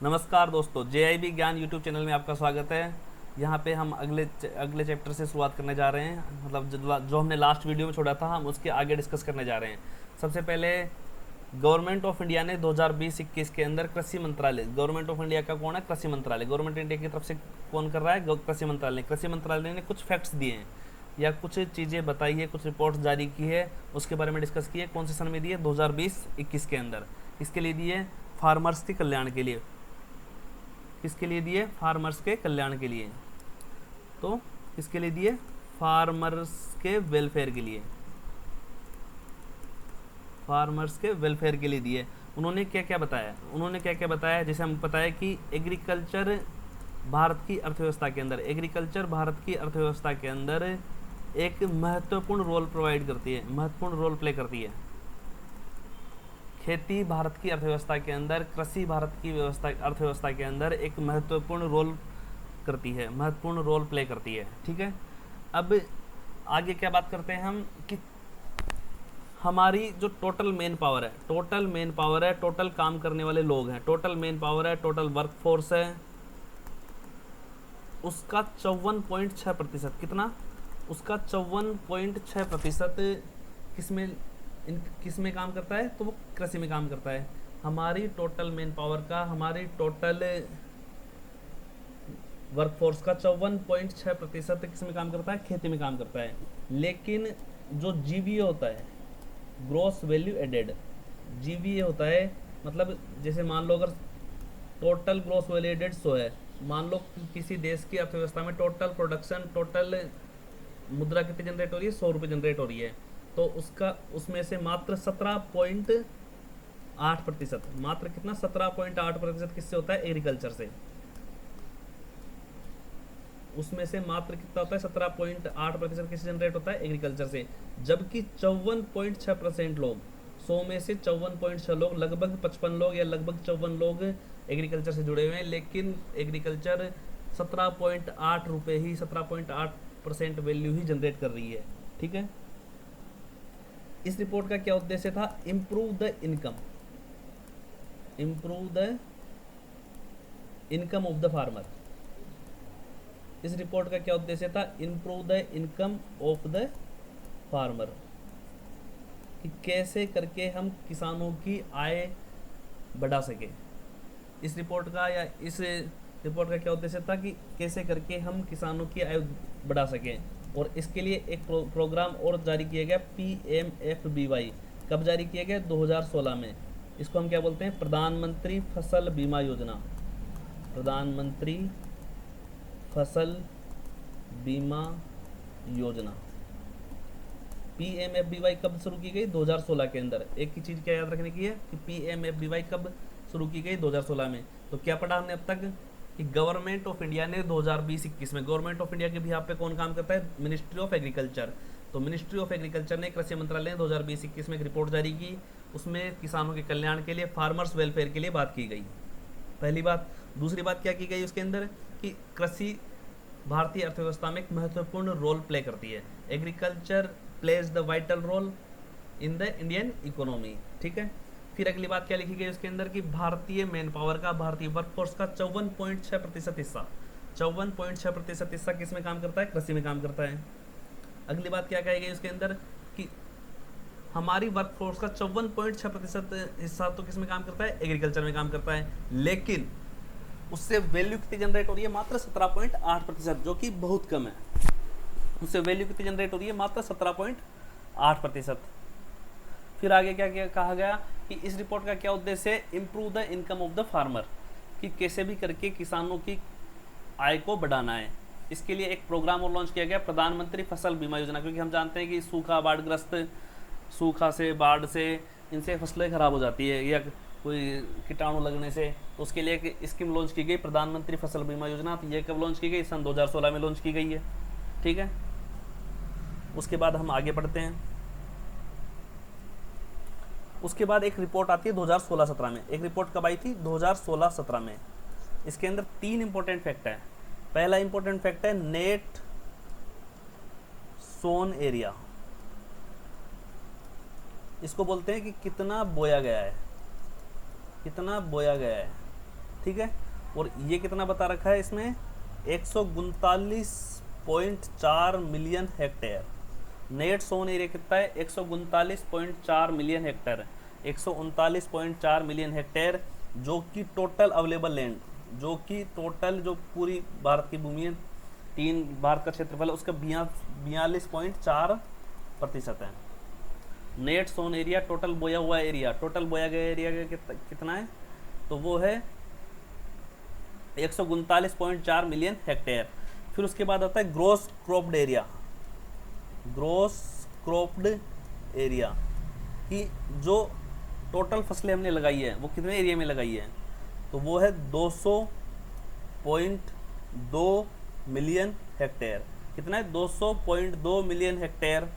नमस्कार दोस्तों, जेआईबी ज्ञान यूट्यूब चैनल में आपका स्वागत है। यहाँ पे हम अगले चैप्टर से शुरुआत करने जा रहे हैं। मतलब जो हमने लास्ट वीडियो में छोड़ा था, हम उसके आगे डिस्कस करने जा रहे हैं। सबसे पहले गवर्नमेंट ऑफ इंडिया ने 2020-21 के अंदर कृषि मंत्रालय, गवर्नमेंट ऑफ इंडिया का कौन है? कृषि मंत्रालय। गवर्नमेंट इंडिया की तरफ से कौन कर रहा है? कृषि मंत्रालय। कृषि मंत्रालय ने कुछ फैक्ट्स दिए हैं या कुछ चीज़ें बताई है, कुछ रिपोर्ट जारी की है, उसके बारे में डिस्कस की है। कौन से सन में दी है? 2020-21 के अंदर। इसके लिए दी है फार्मर्स के कल्याण के लिए। किसके लिए दिए? फार्मर्स के कल्याण के लिए। तो किसके लिए दिए? फार्मर्स के वेलफेयर के लिए। फार्मर्स के वेलफेयर के लिए दिए। उन्होंने क्या क्या बताया? उन्होंने क्या क्या बताया? जैसे हम बताया कि एग्रीकल्चर भारत की अर्थव्यवस्था के अंदर, एग्रीकल्चर भारत की अर्थव्यवस्था के अंदर एक महत्वपूर्ण रोल प्रोवाइड करती है, महत्वपूर्ण रोल प्ले करती है। खेती भारत की अर्थव्यवस्था के अंदर, कृषि भारत की अर्थव्यवस्था के अंदर एक महत्वपूर्ण रोल करती है, महत्वपूर्ण रोल प्ले करती है। ठीक है, अब आगे क्या बात करते हैं हम कि हमारी जो टोटल मेन पावर है, टोटल मेन पावर है, टोटल काम करने वाले लोग हैं, टोटल मेन पावर है, टोटल वर्क फोर्स है, उसका 54.6%। कितना? उसका 54.6% किसमें किसमें काम करता है? तो वो कृषि में काम करता है। हमारी टोटल मेन पावर का, हमारी टोटल वर्कफोर्स का 54.6% किस में काम करता है? खेती में काम करता है। लेकिन जो जीवीए होता है, ग्रोस वैल्यू एडेड, जीवीए होता है, मतलब जैसे मान लो अगर टोटल ग्रोस वैल्यू एडेड 100 है, मान लो किसी देश की अर्थव्यवस्था में टोटल प्रोडक्शन, टोटल मुद्रा कितनी जनरेट हो रही है? 100 रुपये जनरेट हो रही है। तो उसका उसमें से मात्र 17.8%, मात्र कितना? 17.8% किससे होता है? एग्रीकल्चर से। उसमें से मात्र कितना होता है? 17.8% किससे जनरेट होता है? एग्रीकल्चर से। जबकि 54.6% लोग, 100 में से 54.6 लोग, लगभग 55 लोग या लगभग 54 लोग एग्रीकल्चर से जुड़े हुए हैं। लेकिन एग्रीकल्चर 17.8 रुपये ही, 17.8% वैल्यू ही जनरेट कर रही है। ठीक है, इस रिपोर्ट का क्या उद्देश्य था? Improve the income, improve the income of the farmer. इस रिपोर्ट का क्या उद्देश्य था? Improve the income of the farmer, कि कैसे करके हम किसानों की आय बढ़ा सके। इस रिपोर्ट का या इस रिपोर्ट का क्या उद्देश्य था? कि कैसे करके हम किसानों की आय बढ़ा सकें। और इसके लिए एक प्रोग्राम और जारी किया गया, PMFBY। कब जारी किया गया? 2016 में। इसको हम क्या बोलते हैं? प्रधानमंत्री फसल बीमा योजना। प्रधानमंत्री फसल बीमा योजना, PMFBY कब शुरू की गई? 2016 के अंदर। एक ही चीज़ क्या याद रखने की है कि PMFBY कब शुरू की गई? 2016 में। तो क्या पढ़ा हमने अब तक? कि गवर्नमेंट ऑफ इंडिया ने 2020-21 में, गवर्नमेंट ऑफ इंडिया के भी यहाँ पे कौन काम करता है? Ministry of agriculture. तो मिनिस्ट्री ऑफ एग्रीकल्चर ने, कृषि मंत्रालय ने 2020-21 में एक रिपोर्ट जारी की। उसमें किसानों के कल्याण के लिए, फार्मर्स वेलफेयर के लिए बात की गई। पहली बात। दूसरी बात क्या की गई उसके अंदर? कि कृषि भारतीय अर्थव्यवस्था में एक महत्वपूर्ण रोल प्ले करती है। Agriculture plays the vital role in the Indian economy. ठीक है, फिर अगली बात क्या लिखी गई उसके अंदर? कि भारतीय मैन पावर का, भारतीय वर्कफोर्स का 54.6% हिस्सा, 54.6% हिस्सा किस में काम करता है? कृषि में काम करता है। अगली बात क्या कही गई उसके अंदर? कि हमारी वर्कफोर्स का 54.6% हिस्सा तो किस में काम करता है? एग्रीकल्चर में काम करता है। लेकिन उससे वैल्यू कितनी जनरेट हो रही है? मात्र 17.8%, जो कि बहुत कम है। उससे वैल्यू कितनी जनरेट हो रही है? मात्र 17.8%। फिर आगे क्या क्या कहा गया? कि इस रिपोर्ट का क्या उद्देश्य है? Improve the income of the farmer, कि कैसे भी करके किसानों की आय को बढ़ाना है। इसके लिए एक प्रोग्राम और लॉन्च किया गया, प्रधानमंत्री फसल बीमा योजना। क्योंकि हम जानते हैं कि सूखा, बाढ़ग्रस्त, सूखा से, बाढ़ से इनसे फसलें खराब हो जाती है या कोई कीटाणु लगने से। तो उसके लिए एक स्कीम लॉन्च की गई, प्रधानमंत्री फसल बीमा योजना। तो ये कब लॉन्च की गई? सन 2016 में लॉन्च की गई है। ठीक है, उसके बाद हम आगे बढ़ते हैं। उसके बाद एक रिपोर्ट आती है 2016-17 में। एक रिपोर्ट कब आई थी? 2016-17 में। इसके अंदर 3 इंपॉर्टेंट फैक्ट है। पहला इंपॉर्टेंट फैक्ट है नेट सोन एरिया। इसको बोलते हैं कि कितना बोया गया है, कितना बोया गया है। ठीक है। और ये कितना बता रखा है इसमें, 139.4 million hectare. Net sown area कितना है, 139.4 मिलियन हेक्टेयर, 139.4 मिलियन हेक्टेयर, जो कि टोटल अवेलेबल लैंड, जो कि टोटल जो पूरी भारत की भूमि है, तीन भारत का क्षेत्रफल है, उसका 42.4% है। नेट सोन एरिया, टोटल बोया हुआ एरिया, टोटल बोया गया एरिया कितना है, तो वो है 139.4 मिलियन हेक्टेयर। फिर उसके बाद आता है gross cropped area. Gross cropped area कि जो टोटल फसलें हमने लगाई है वो कितने एरिया में लगाई है, तो वो है 200.2 मिलियन हेक्टेयर। कितना है, 200.2 मिलियन हेक्टेयर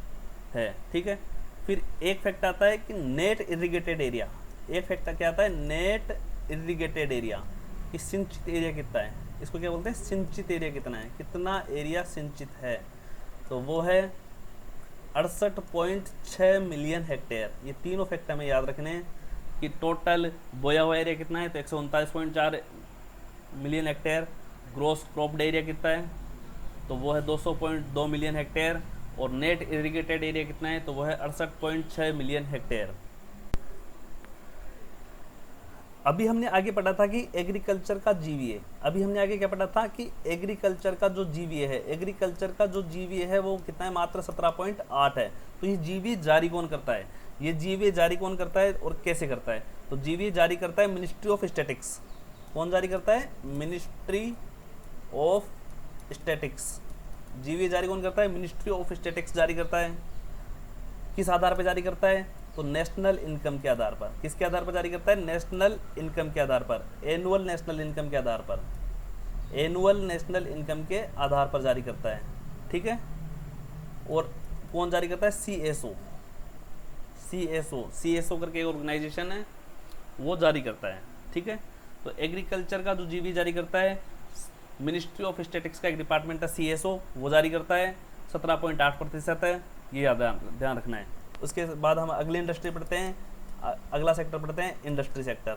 है, ठीक है। फिर एक फैक्ट आता है कि नेट इरिगेटेड एरिया। एक फैक्ट क्या आता है, नेट इरिगेटेड एरिया कि सिंचित एरिया कितना है, इसको क्या बोलते हैं, सिंचित एरिया कितना है, कितना एरिया सिंचित है, तो वो है 68.6 मिलियन हेक्टेयर। ये तीनों फैक्ट हमें याद रखने हैं कि टोटल बोया हुआ एरिया कितना है, तो 139.4 million hectare. Gross cropped area कितना है, तो वो है 200.2 मिलियन हेक्टेयर। और नेट इरिगेटेड एरिया कितना है, तो वो है 68.6 मिलियन हेक्टेयर। अभी हमने आगे पढ़ा था कि एग्रीकल्चर का जीवीए, अभी हमने आगे क्या पढ़ा था कि एग्रीकल्चर का जो जीवीए है, एग्रीकल्चर का जो जीवीए है वो कितना है, मात्र 17.8 है। तो ये जीवीए जारी कौन करता है, ये जीवीए जारी कौन करता है और कैसे करता है, तो जीवीए जारी करता है मिनिस्ट्री ऑफ स्टैटिक्स। कौन जारी करता है, मिनिस्ट्री ऑफ स्टैटिक्स। जीवीए जारी कौन करता है, मिनिस्ट्री ऑफ स्टैटिक्स जारी करता है। किस आधार पर जारी करता है, तो नेशनल इनकम के आधार पर। किसके आधार पर जारी करता है, नेशनल इनकम के आधार पर, एनुअल नेशनल इनकम के आधार पर, एनुअल नेशनल इनकम के आधार पर जारी करता है, ठीक है। और कौन जारी करता है, सीएसओ। सीएसओ करके एक ऑर्गेनाइजेशन है, वो जारी करता है, ठीक है। तो एग्रीकल्चर का जो जीवी जारी करता है, मिनिस्ट्री ऑफ स्टैटिक्स का एक डिपार्टमेंट है सीएसओ, वो जारी करता है, 17.8% है, ये ध्यान रखना है। उसके बाद हम अगली इंडस्ट्री पढ़ते हैं, अगला सेक्टर पढ़ते हैं इंडस्ट्री सेक्टर।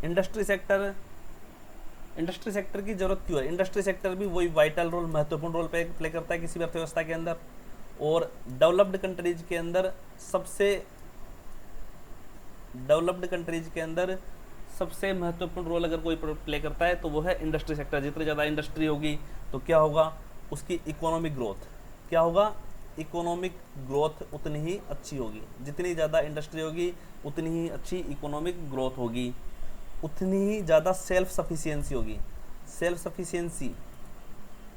इंडस्ट्री सेक्टर की जरूरत क्यों है, इंडस्ट्री सेक्टर भी वही वाइटल रोल, महत्वपूर्ण रोल प्ले करता है किसी भी अर्थव्यवस्था के अंदर। और डेवलप्ड कंट्रीज के अंदर सबसे महत्वपूर्ण रोल अगर कोई प्ले करता है तो वो है इंडस्ट्री सेक्टर। जितनी ज़्यादा इंडस्ट्री होगी तो क्या होगा, उसकी इकोनॉमिक ग्रोथ, क्या होगा, इकोनॉमिक ग्रोथ उतनी ही अच्छी होगी। जितनी ज़्यादा इंडस्ट्री होगी उतनी ही अच्छी इकोनॉमिक ग्रोथ होगी, उतनी ही ज़्यादा सेल्फ सफिशिएंसी होगी। सेल्फ सफिशिएंसी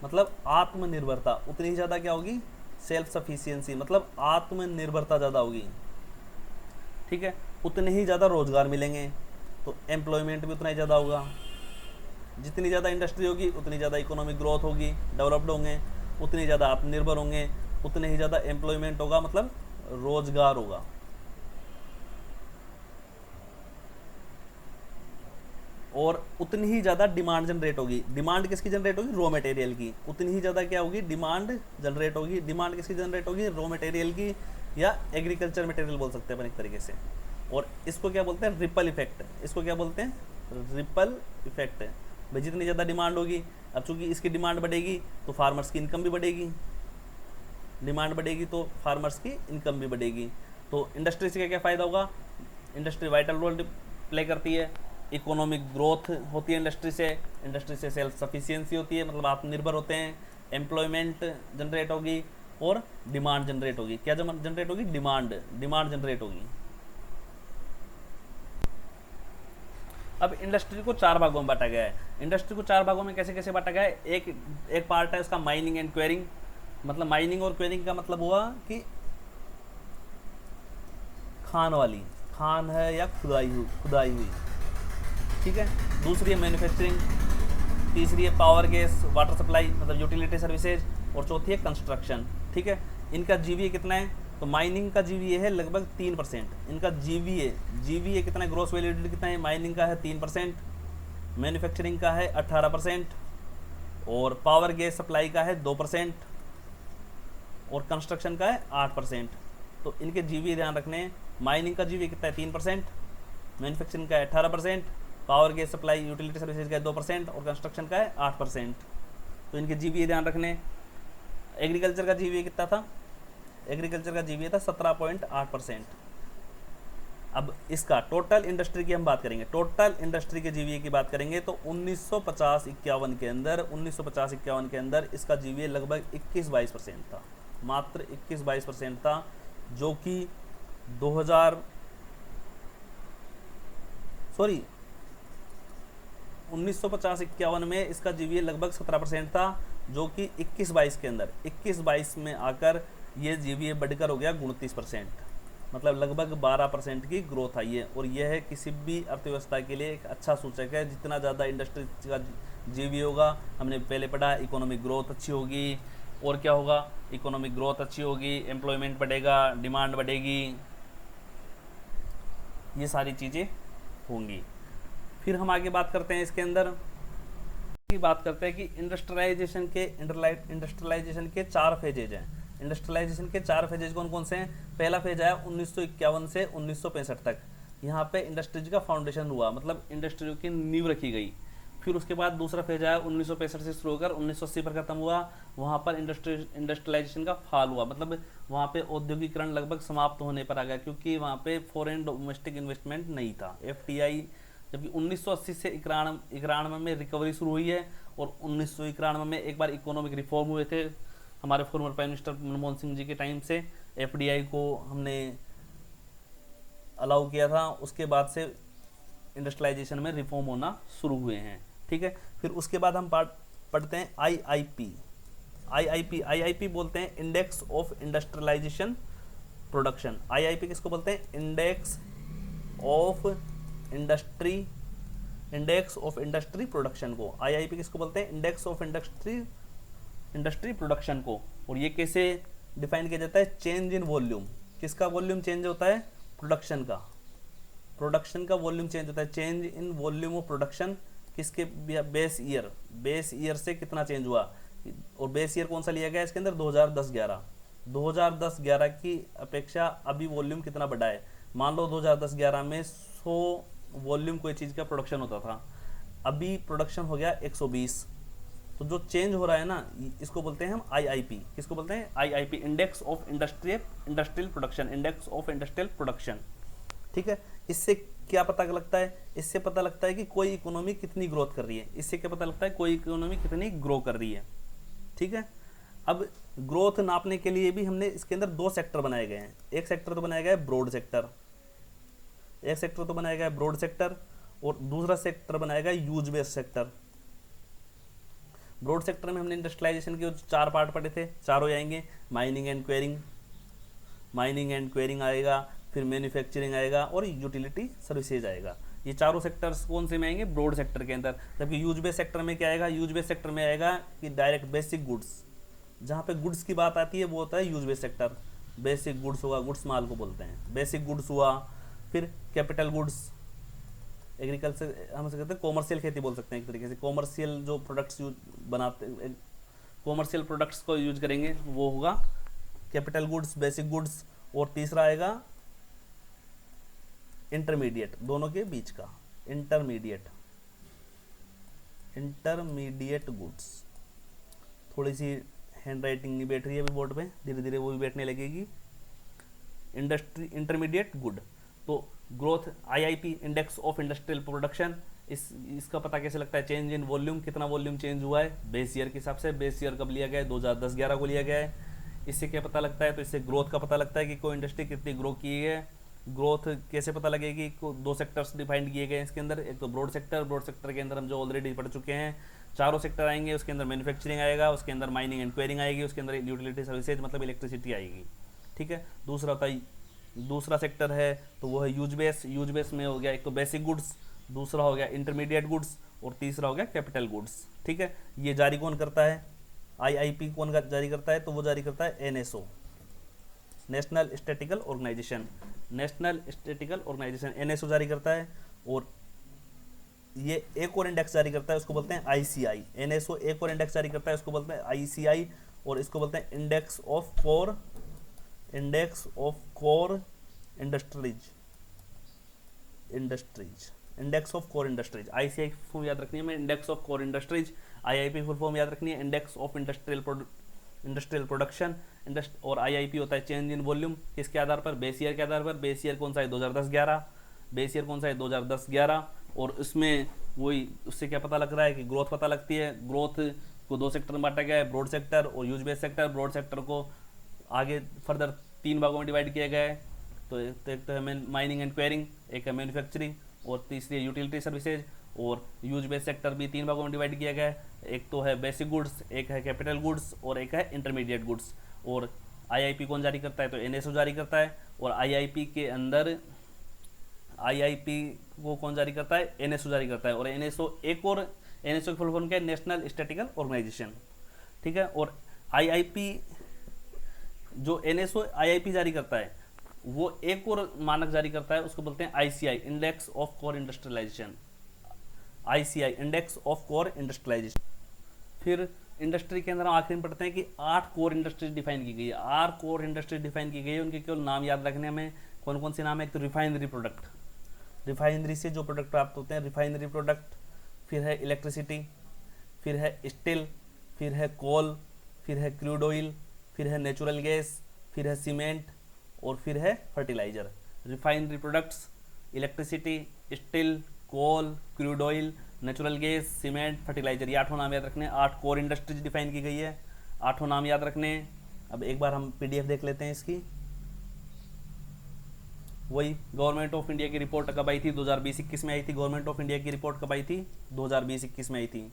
मतलब आत्मनिर्भरता, उतनी ही ज़्यादा क्या होगी, सेल्फ सफिशिएंसी मतलब आत्मनिर्भरता ज़्यादा होगी, ठीक है। उतने ही ज़्यादा रोजगार मिलेंगे, तो एम्प्लॉयमेंट भी उतना ही ज़्यादा होगा। जितनी ज़्यादा इंडस्ट्री होगी उतनी ज़्यादा इकोनॉमिक ग्रोथ होगी, डेवलप्ड होंगे, उतनी ज़्यादा आत्मनिर्भर होंगे, उतने ही ज़्यादा एम्प्लॉयमेंट होगा, मतलब रोजगार होगा। और उतनी ही ज़्यादा डिमांड जनरेट होगी। डिमांड किसकी जनरेट होगी, रॉ मटेरियल की। उतनी ही ज़्यादा क्या होगी, डिमांड जनरेट होगी। डिमांड किसकी जनरेट होगी, रॉ मटेरियल की, या एग्रीकल्चर मटेरियल बोल सकते हैं अपन एक तरीके से। और इसको क्या बोलते हैं, रिपल इफेक्ट। इसको क्या बोलते हैं, रिपल इफेक्ट। भाई जितनी ज़्यादा डिमांड होगी, अब चूंकि इसकी डिमांड बढ़ेगी तो फार्मर्स की इनकम भी बढ़ेगी, डिमांड बढ़ेगी तो फार्मर्स की इनकम भी बढ़ेगी। तो इंडस्ट्री से क्या क्या फ़ायदा होगा, इंडस्ट्री वाइटल रोल प्ले करती है, इकोनॉमिक ग्रोथ होती है इंडस्ट्री से सेल्फ सफिशिएंसी होती है, मतलब आत्मनिर्भर होते हैं, एम्प्लॉयमेंट जनरेट होगी और डिमांड जनरेट होगी। क्या जनरेट होगी, डिमांड जनरेट होगी। अब इंडस्ट्री को 4 भागों में बांटा गया है। इंडस्ट्री को 4 भागों में कैसे कैसे बांटा गया है, एक पार्ट है उसका माइनिंग एंड क्वेरिंग। मतलब माइनिंग और क्वेरिंग का मतलब हुआ कि खान है या खुदाई हुई, ठीक है। दूसरी है मैन्युफैक्चरिंग, तीसरी है पावर गैस वाटर सप्लाई मतलब यूटिलिटी सर्विसेज, और चौथी है कंस्ट्रक्शन, ठीक है। इनका जीवीए कितना है, तो माइनिंग का जीवीए है लगभग 3%। इनका जीवीए कितना है, ग्रॉस वैल्यू एडिड कितना है, माइनिंग का है 3%, मैन्युफैक्चरिंग का है 18%, और पावर गैस सप्लाई का है 2%, और कंस्ट्रक्शन का है 8%। तो इनके जीवीए ध्यान रखने हैं। माइनिंग का जीवीए कितना है, 3%, मैन्युफैक्चरिंग का है 18%, power gas supply utility services का है 2% और कंस्ट्रक्शन का है 8%। तो इनके जीवीए ध्यान रखने। एग्रीकल्चर का जीवीए कितना था? एग्रीकल्चर का जीवीए था 17.8%। अब इसका टोटल इंडस्ट्री की हम बात करेंगे, टोटल इंडस्ट्री के जीवीए की बात करेंगे तो 1950-51 के अंदर 1950-51 के अंदर इसका जीवीए लगभग 21-22% था, मात्र 21-22% था, जो कि 1950-51 में इसका जीवीए लगभग 17% था, जो कि 21-22 के अंदर 21-22 में आकर ये जीवीए बढ़कर हो गया 29%, मतलब लगभग 12% की ग्रोथ आई है। और यह है किसी भी अर्थव्यवस्था के लिए एक अच्छा सूचक है। जितना ज़्यादा इंडस्ट्री का जीवीए होगा, हमने पहले पढ़ा, इकोनॉमिक ग्रोथ अच्छी होगी, और क्या होगा, इकोनॉमिक ग्रोथ अच्छी होगी, एम्प्लॉयमेंट बढ़ेगा, डिमांड बढ़ेगी, ये सारी चीज़ें होंगी। फिर हम आगे बात करते हैं, इसके अंदर की बात करते हैं कि इंडस्ट्रियलाइजेशन के 4 फेजेज हैं। इंडस्ट्रियलाइजेशन के 4 फेजेज कौन कौन से हैं? पहला फेज आया 1951 से 1965 तक, यहाँ पे इंडस्ट्रीज का फाउंडेशन हुआ, मतलब इंडस्ट्रियों की नींव रखी गई। फिर उसके बाद दूसरा फेज आया 1965 से शुरू होकर 1980 पर खत्म हुआ, वहाँ पर इंडस्ट्रियलाइजेशन का फाल हुआ, मतलब वहाँ पे औद्योगिकरण लगभग समाप्त होने पर आ गया, क्योंकि वहाँ पे फॉरेन डोमेस्टिक इन्वेस्टमेंट नहीं था, FDI। जबकि 1980 से 91 में रिकवरी शुरू हुई है, और 1991 में एक बार इकोनॉमिक रिफॉर्म हुए थे हमारे former prime minister Manmohan Singh ji के टाइम से, FDI को हमने अलाउ किया था, उसके बाद से इंडस्ट्रियलाइजेशन में रिफॉर्म होना शुरू हुए हैं, ठीक है। फिर उसके बाद हम पढ़ते हैं IIP बोलते हैं index of industrialisation production. IIP किसको बोलते हैं? इंडेक्स ऑफ इंडस्ट्री प्रोडक्शन को। IIP किसको बोलते हैं? इंडेक्स ऑफ इंडस्ट्री प्रोडक्शन को। और ये कैसे डिफाइन किया जाता है? Change in volume. किसका वॉल्यूम चेंज होता है? प्रोडक्शन का वॉल्यूम चेंज होता है। Change in volume of production किसके? बेस ईयर से कितना चेंज हुआ, और बेस ईयर कौन सा लिया गया इसके अंदर? 2010-11 की अपेक्षा अभी वॉल्यूम कितना बढ़ा है। मान लो 2010-11 में 100 वॉल्यूम कोई चीज़ का प्रोडक्शन होता था, अभी प्रोडक्शन हो गया 120। तो जो चेंज हो रहा है ना, इसको बोलते हैं हम IIP। किसको बोलते हैं? IIP, index of industrial production, ठीक है। इससे क्या पता लगता है? इससे पता लगता है कि कोई इकोनॉमी कितनी ग्रोथ कर रही है। इससे क्या पता लगता है? कोई इकोनॉमी कितनी ग्रो कर रही है, ठीक है। अब ग्रोथ नापने के लिए भी हमने इसके अंदर 2 सेक्टर बनाए गए हैं। एक सेक्टर तो बनाया गया है ब्रॉड सेक्टर, और दूसरा सेक्टर बनाया गया use based sector. Broad sector में हमने इंडस्ट्रियलाइजेशन के 4 पार्ट पढ़े थे, चारों आएंगे। माइनिंग एंड क्वेरिंग आएगा, फिर मैन्युफैक्चरिंग आएगा, और यूटिलिटी सर्विसेज आएगा। ये चारों सेक्टर्स कौन से में आएंगे? ब्रॉड सेक्टर के अंदर। जबकि यूज बेस्ड सेक्टर में क्या आएगा? यूज बेस्ड सेक्टर में आएगा कि डायरेक्ट बेसिक गुड्स, जहाँ पे गुड्स की बात आती है वो होता है use based sector. Basic goods होगा, गुड्स माल को बोलते हैं, बेसिक गुड्स हुआ। फिर कैपिटल गुड्स, एग्रीकल्चर हम कहते हैं कॉमर्शियल खेती बोल सकते हैं, एक तरीके से कॉमर्शियल जो प्रोडक्ट्स बनाते, कॉमर्शियल प्रोडक्ट्स को यूज करेंगे वो होगा कैपिटल गुड्स, बेसिक गुड्स। और तीसरा आएगा इंटरमीडिएट, दोनों के बीच का इंटरमीडिएट गुड्स। थोड़ी सी हैंड राइटिंग नहीं बैठ रही है अभी बोर्ड पे, धीरे धीरे वो भी बैठने लगेगी। Intermediate good. तो growth IIP, index of industrial production, इसका पता कैसे लगता है? चेंज इन वॉल्यूम, कितना वॉल्यूम चेंज हुआ है बेस ईयर के हिसाब से। बेस ईयर कब लिया गया है? 2010-11 को लिया गया है। इससे क्या पता लगता है? तो इससे ग्रोथ का पता लगता है कि कोई इंडस्ट्री कितनी ग्रो की है। ग्रोथ कैसे पता लगेगी? 2 सेक्टर्स डिफाइंड किए गए हैं इसके अंदर। एक तो ब्रॉड सेक्टर के अंदर हम जो ऑलरेडी पढ़ चुके हैं, चारों सेक्टर आएंगे। उसके अंदर मैन्युफैक्चरिंग आएगा, उसके अंदर माइनिंग एंड क्वेरिंग आएगी, उसके अंदर यूटिलिटी सर्विसेज मतलब इलेक्ट्रिसिटी आएगी, ठीक है। दूसरा सेक्टर है तो वो है यूज बेस में हो गया एक तो बेसिक गुड्स, दूसरा हो गया इंटरमीडिएट गुड्स, और तीसरा हो गया कैपिटल गुड्स, ठीक है। ये जारी कौन करता है? IIP कौन जारी करता है? तो वो जारी करता है NSO, national statical organisation. NSO जारी करता है। और ये एक और इंडेक्स जारी करता है, उसको बोलते हैं ICI। NSO एक और इंडेक्स जारी करता है, उसको बोलते हैं ICI, और इसको बोलते हैं index of core industries. Index of core industries, ICI form याद रखनी है हमें, index of core industries, IIP full form याद रखनी है, इंडेक्स ऑफ इंडस्ट्रियल प्रोडक्शन, और आईआईपी होता है चेंज इन वॉल्यूम, किसके आधार पर, बेस ईयर के आधार पर। बेस ईयर कौन सा है, 2010-11, बेस ईयर कौन सा है, 2010-11। और उसमें वही उससे क्या पता लग रहा है कि ग्रोथ पता लगती है। ग्रोथ को दो सेक्टर में बांटा गया है, ब्रॉड सेक्टर और use based sector. Broad sector को आगे फर्दर 3 भागों में डिवाइड किया गया है। तो एक तो है माइनिंग एंड क्वेरिंग, एक है मैन्युफैक्चरिंग और तीसरी है यूटिलिटी सर्विसेज। और यूज बेस्ड सेक्टर भी 3 भागों में डिवाइड किया गया है, एक तो है बेसिक गुड्स, एक है कैपिटल गुड्स और एक है इंटरमीडिएट गुड्स। और आईआईपी कौन जारी करता है, तो एनएसओ जारी करता है। और आईआईपी के अंदर आईआईपी को कौन जारी करता है, एनएसओ जारी करता है। और एनएसओ एक और एनएसओ की फुल फॉर्म क्या है, नेशनल स्टैटिस्टिकल ऑर्गेनाइजेशन, ठीक है। और आईआईपी जो एनएसओ आईआईपी जारी करता है वो एक और मानक जारी करता है, उसको बोलते हैं ICI, index of core industrialisation, ICI index of core industrialisation. फिर इंडस्ट्री के अंदर हम आखिर में पढ़ते हैं कि 8 कोर इंडस्ट्रीज डिफाइन की गई है, 8 कोर इंडस्ट्रीज डिफाइन की गई है। उनके केवल नाम याद रखने में, कौन कौन से नाम है, एक तो रिफाइनरी प्रोडक्ट, रिफाइनरी से जो प्रोडक्ट प्राप्त होते हैं रिफाइनरी प्रोडक्ट, फिर है इलेक्ट्रिसिटी, फिर है स्टील, फिर है कोल, फिर है क्रूड ऑयल, फिर है नेचुरल गैस, फिर है सीमेंट और फिर है fertiliser. Refinery products, electricity, steel, coal, crude oil, natural gas, cement, fertiliser, ये 8 नाम याद रखने। 8 कोर इंडस्ट्रीज डिफाइन की गई है, 8 नाम याद रखने। अब एक बार हम पीडीएफ देख लेते हैं इसकी। वही गवर्नमेंट ऑफ इंडिया की रिपोर्ट कब आई थी, 2020-21 में आई थी। गवर्नमेंट ऑफ इंडिया की रिपोर्ट कब आई थी, 2020-21 में आई थी।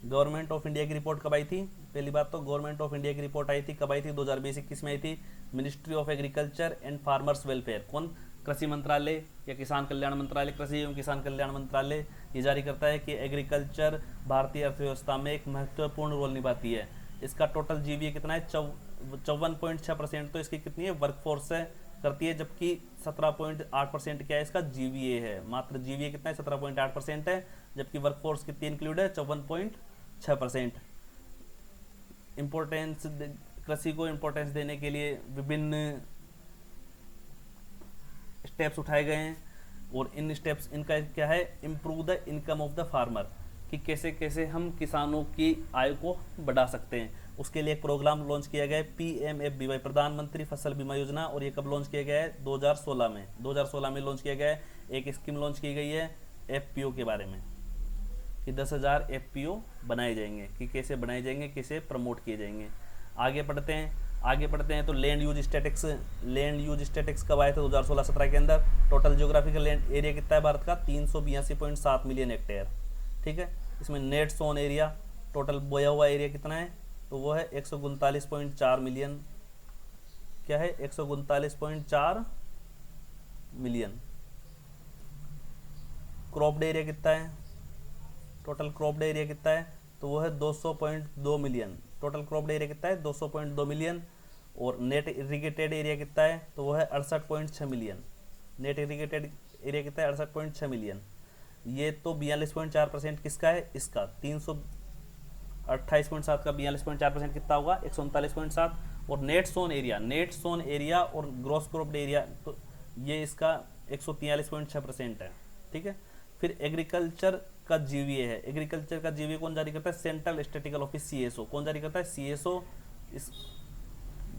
गवर्नमेंट ऑफ इंडिया की रिपोर्ट कब आई थी, पहली बात तो गवर्नमेंट ऑफ इंडिया की रिपोर्ट आई थी, कब आई थी, 2020-21 में आई थी। Ministry of agriculture and farmers welfare, कौन, कृषि मंत्रालय या किसान कल्याण मंत्रालय, कृषि एवं किसान कल्याण मंत्रालय ये जारी करता है कि एग्रीकल्चर भारतीय अर्थव्यवस्था में एक महत्वपूर्ण रोल निभाती है। इसका टोटल जीवीए कितना है, 54.6% तो इसकी कितनी है, वर्कफोर्स है करती है, जबकि 17.8% क्या है इसका जीवीए है। मात्र जीवीए कितना है, 17.8% है, जबकि वर्कफोर्स कितनी इंक्लूड है, 54.6%। इम्पोर्टेंस, कृषि को इम्पोर्टेंस देने के लिए विभिन्न स्टेप्स उठाए गए हैं। और इन स्टेप्स, इनका क्या है, improve the income of the farmer, कि कैसे कैसे हम किसानों की आय को बढ़ा सकते हैं। उसके लिए एक प्रोग्राम लॉन्च किया गया है, PMFBY, प्रधानमंत्री फसल बीमा योजना। और ये कब लॉन्च किया गया है, 2016 में, 2016 में लॉन्च किया गया है। एक स्कीम लॉन्च की गई है FPO के बारे में, कि 10,000 FPO बनाए जाएंगे, कि कैसे बनाए जाएंगे, कैसे प्रमोट किए जाएंगे। आगे पढ़ते हैं तो लैंड यूज स्टैटिक्स कब आए थे, 2016-17 के अंदर। टोटल जियोग्राफिकल लैंड एरिया कितना है भारत का, 382.7 मिलियन हेक्टेयर, ठीक है। इसमें नेट सोन एरिया, टोटल बोया हुआ एरिया कितना है, तो वो है 139.4 मिलियन, क्या है, 139.4 मिलियन। क्रॉप्ड एरिया कितना है, टोटल क्रॉप्ड एरिया कितना है, तो वो है 200.2 मिलियन। टोटल क्रॉप्ड एरिया कितना है, 200.2 मिलियन। और नेट इरिगेटेड एरिया कितना है, तो वो है 68.6 मिलियन। नेट इरिगेटेड एरिया कितना है, 68.6 मिलियन। ये तो 42.4% किसका है, इसका 328.7 का 42.4% कितना होगा, 139.7। और नेट सोन एरिया और ग्रॉस क्रॉप्ड एरिया, तो ये इसका 143.6% है, ठीक है। फिर एग्रीकल्चर का जीवीए है, एग्रीकल्चर का जीवीए कौन जारी करता है, सेंट्रल स्टैटिस्टिकल ऑफिस, CSO। कौन जारी करता है, CSO। इस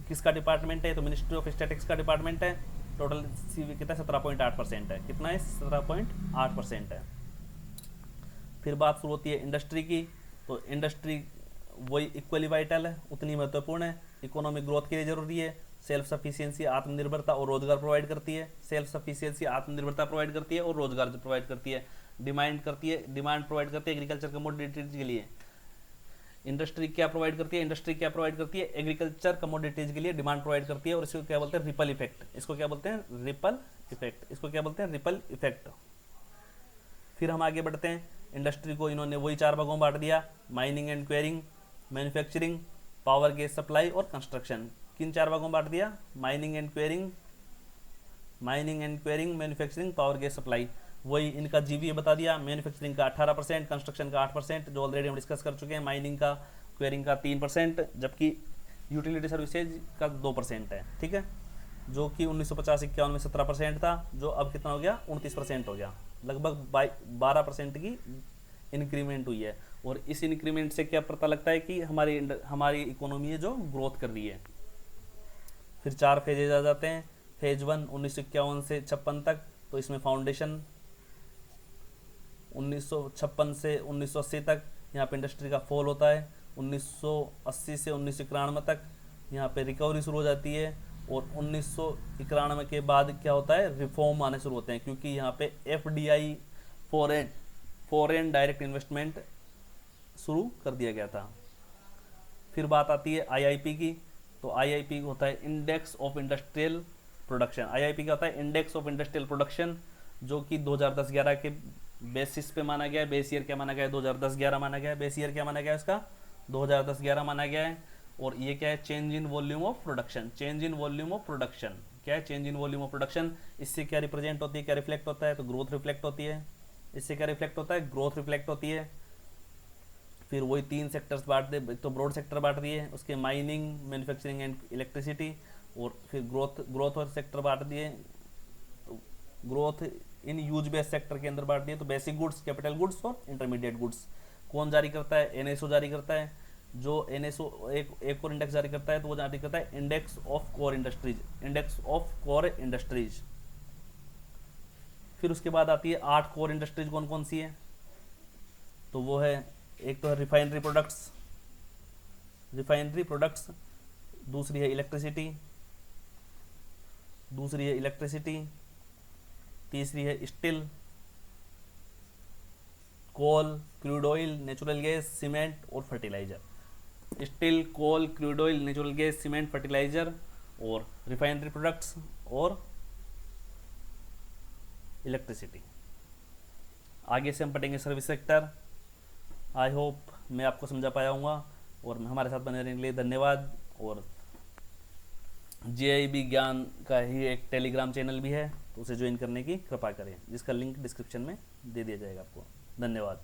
किसका डिपार्टमेंट है, तो मिनिस्ट्री ऑफ स्टैटिस्टिक्स का डिपार्टमेंट है। टोटल सीवी कितना है, 17.8% है, कितना है, 17.8% है। फिर बात शुरू होती है इंडस्ट्री की, तो इंडस्ट्री वही इक्वली वाइटल है, उतनी महत्वपूर्ण है, इकोनॉमिक ग्रोथ के लिए जरूरी है। सेल्फ सफिशिएंसी, आत्मनिर्भरता और रोजगार प्रोवाइड करती है। सेल्फ सफिशिएंसी, आत्मनिर्भरता प्रोवाइड करती है और रोजगार प्रोवाइड करती है। डिमांड प्रोवाइड करती है एग्रीकल्चर कमोडिटीज के लिए। इंडस्ट्री क्या प्रोवाइड करती है, एग्रीकल्चर कमोडिटीज के लिए डिमांड प्रोवाइड करती है। और इसको क्या बोलते हैं, रिपल इफेक्ट। इसको क्या बोलते हैं, रिपल इफेक्ट। फिर हम आगे बढ़ते हैं, इंडस्ट्री को इन्होंने वही 4 भागों में बांट दिया, mining and quarrying, manufacturing, power gas supply और कंस्ट्रक्शन। किन 4 भागों में बांट दिया, mining and quarrying, manufacturing, power gas supply. वही इनका जीवीए बता दिया, मैन्युफैक्चरिंग का 18%, कंस्ट्रक्शन का 8%, जो ऑलरेडी हम डिस्कस कर चुके हैं। माइनिंग का, क्वेरिंग का 3%, जबकि यूटिलिटी सर्विसेज का 2% है, ठीक है। जो कि 1950-51 में 17% था, जो अब कितना हो गया 29% हो गया, लगभग 12% की इंक्रीमेंट हुई है। और इस इंक्रीमेंट से क्या पता लगता है कि हमारी इकोनॉमी है जो ग्रोथ कर रही है। फिर 4 फेजेज आ जाते हैं। फेज 1 1951 से 56 तक, तो इसमें फाउंडेशन 1956 से 1980 तक यहाँ पे इंडस्ट्री का फॉल होता है। 1980 से 1991 तक यहाँ पे रिकवरी शुरू हो जाती है। और 1991 के बाद क्या होता है, रिफॉर्म आने शुरू होते हैं, क्योंकि यहाँ पे FDI फॉरेन डायरेक्ट इन्वेस्टमेंट शुरू कर दिया गया था। फिर बात आती है IIP की। तो IIP होता है index of industrial production. IIP का होता है इंडेक्स ऑफ इंडस्ट्रियल प्रोडक्शन, जो कि 2010-11 के बेसिस पे माना गया है। बेस ईयर क्या माना गया है, 2010-11 माना गया है। बेस ईयर क्या माना गया है इसका, 2010-11 माना गया है। और ये क्या है, change in volume of production. Change in volume of production क्या है, change in volume of production. इससे क्या रिप्रेजेंट होती है, क्या रिफ्लेक्ट होता है, तो ग्रोथ रिफ्लेक्ट होती है। इससे क्या रिफ्लेक्ट होता है, ग्रोथ रिफ्लेक्ट होती है। फिर वही 3 सेक्टर्स बांट दे, तो ब्रॉड सेक्टर बांट दिए उसके, माइनिंग, मैन्युफैक्चरिंग एंड इलेक्ट्रिसिटी। और फिर ग्रोथ और सेक्टर बांट दिए, तो growth in use based sector के अंदर बांट दिए। तो बेसिक गुड्स, कैपिटल गुड्स और इंटरमीडिएट गुड्स कौन जारी करता है, NSO जारी करता है। जो NSO एक और इंडेक्स जारी करता है, तो वो जारी करता है index of core industries, index of core industries. फिर उसके बाद आती है 8 कोर इंडस्ट्रीज, कौन कौन सी है, तो वो है, एक तो है रिफाइनरी प्रोडक्ट्स, दूसरी है इलेक्ट्रिसिटी, तीसरी है steel, coal, crude oil, natural gas, cement और fertiliser. Steel, coal, crude oil, natural gas, cement, fertiliser और रिफाइनरी प्रोडक्ट्स और इलेक्ट्रिसिटी। आगे से हम पढ़ेंगे सर्विस सेक्टर। आई होप मैं आपको समझा पाया हूँगा, और हमारे साथ बने रहने के लिए धन्यवाद। और JIB ज्ञान का ही एक टेलीग्राम चैनल भी है, तो उसे ज्वाइन करने की कृपा करें, जिसका लिंक डिस्क्रिप्शन में दे दिया जाएगा आपको। धन्यवाद।